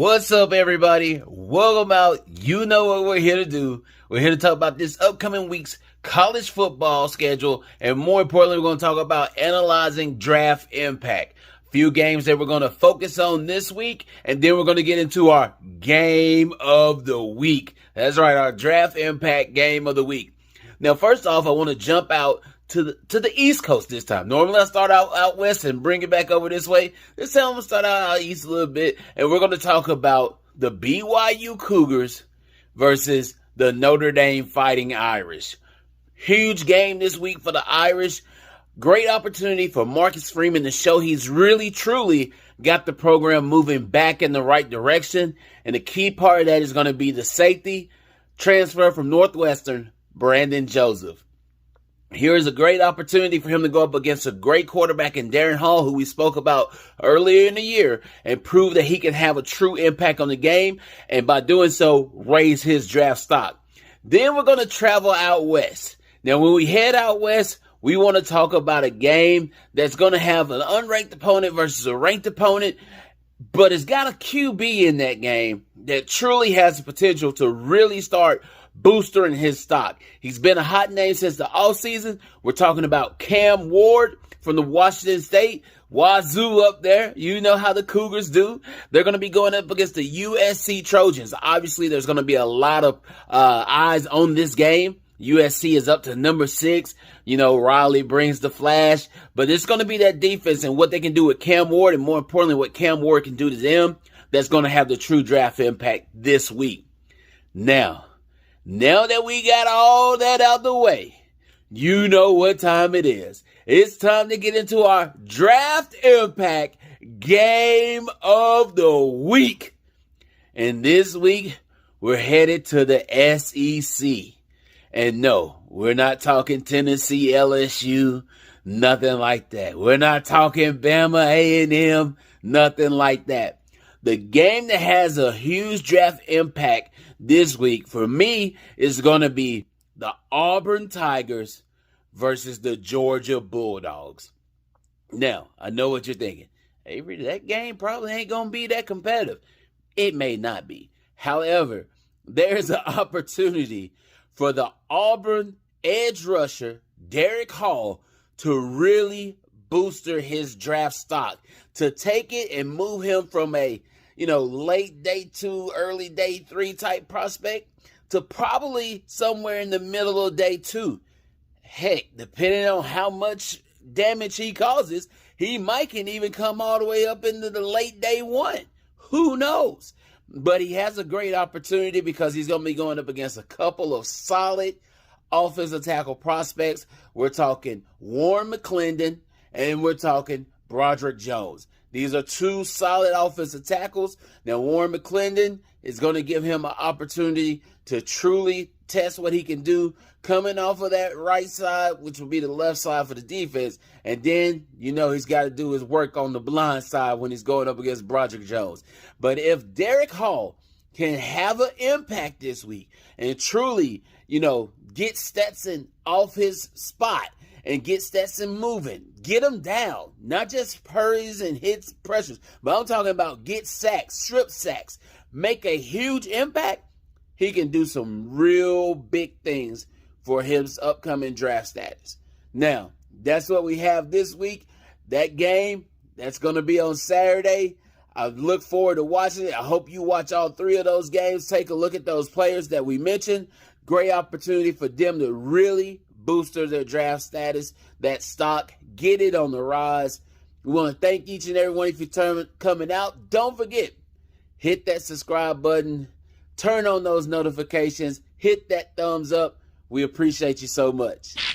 What's up, everybody? Welcome out. You know what we're here to do. We're here to talk about this upcoming week's college football schedule, and more importantly, we're going to talk about analyzing draft impact. Few games that we're going to focus on this week, and then we're going to get into our game of the week. That's right, our draft impact game of the week. Now, first off, I want to jump out to the East Coast this time. Normally I start out west and bring it back over this way. This time I'm going to start out east a little bit, and we're going to talk about the BYU Cougars versus the Notre Dame Fighting Irish. Huge game this week for the Irish. Great opportunity for Marcus Freeman to show he's really, truly got the program moving back in the right direction. And the key part of that is going to be the safety transfer from Northwestern, Brandon Joseph. Here's a great opportunity for him to go up against a great quarterback in Darren Hall, who we spoke about earlier in the year, and prove that he can have a true impact on the game, and by doing so, raise his draft stock. Then we're going to travel out west. Now, when we head out west, we want to talk about a game that's going to have an unranked opponent versus a ranked opponent, but it's got a QB in that game that truly has the potential to really start boostering his stock. He's been a hot name since the offseason. We're talking about Cam Ward from the Washington State. Wazoo up there. You know how the Cougars do. They're going to be going up against the USC Trojans. Obviously, there's going to be a lot of eyes on this game. USC is up to number 6. You know, Riley brings the flash. But it's going to be that defense and what they can do with Cam Ward, and more importantly, what Cam Ward can do to them, that's going to have the true draft impact this week. Now that we got all that out the way, you know what time it is. It's time to get into our draft impact game of the week. And this week, we're headed to the SEC. And no, we're not talking Tennessee, LSU, nothing like that. We're not talking Bama, A&M, nothing like that. The game that has a huge draft impact this week for me is going to be the Auburn Tigers versus the Georgia Bulldogs. Now, I know what you're thinking. Avery, that game probably ain't going to be that competitive. It may not be. However, there's an opportunity for the Auburn edge rusher, Derek Hall, to really booster his draft stock, to take it and move him from a late day 2, early day 3 type prospect to probably somewhere in the middle of day 2. Heck, depending on how much damage he causes, he might can even come all the way up into the late day 1. Who knows? But he has a great opportunity because he's going to be going up against a couple of solid offensive tackle prospects. We're talking Warren McClendon and we're talking Broderick Jones. These are 2 solid offensive tackles. Now, Warren McClendon is going to give him an opportunity to truly test what he can do coming off of that right side, which will be the left side for the defense. And then, he's got to do his work on the blind side when he's going up against Broderick Jones. But if Derek Hall can have an impact this week and truly, get Stetson off his spot, and get Stetson moving. Get him down. Not just hurries and hits pressures, but I'm talking about get sacks, strip sacks, make a huge impact. He can do some real big things for his upcoming draft status. Now, that's what we have this week. That game, that's going to be on Saturday. I look forward to watching it. I hope you watch all 3 of those games. Take a look at those players that we mentioned. Great opportunity for them to really booster their draft status, that stock, get it on the rise. We want to thank each and every one of you for coming out. Don't forget, hit that subscribe button, turn on those notifications, hit that thumbs up. We appreciate you so much.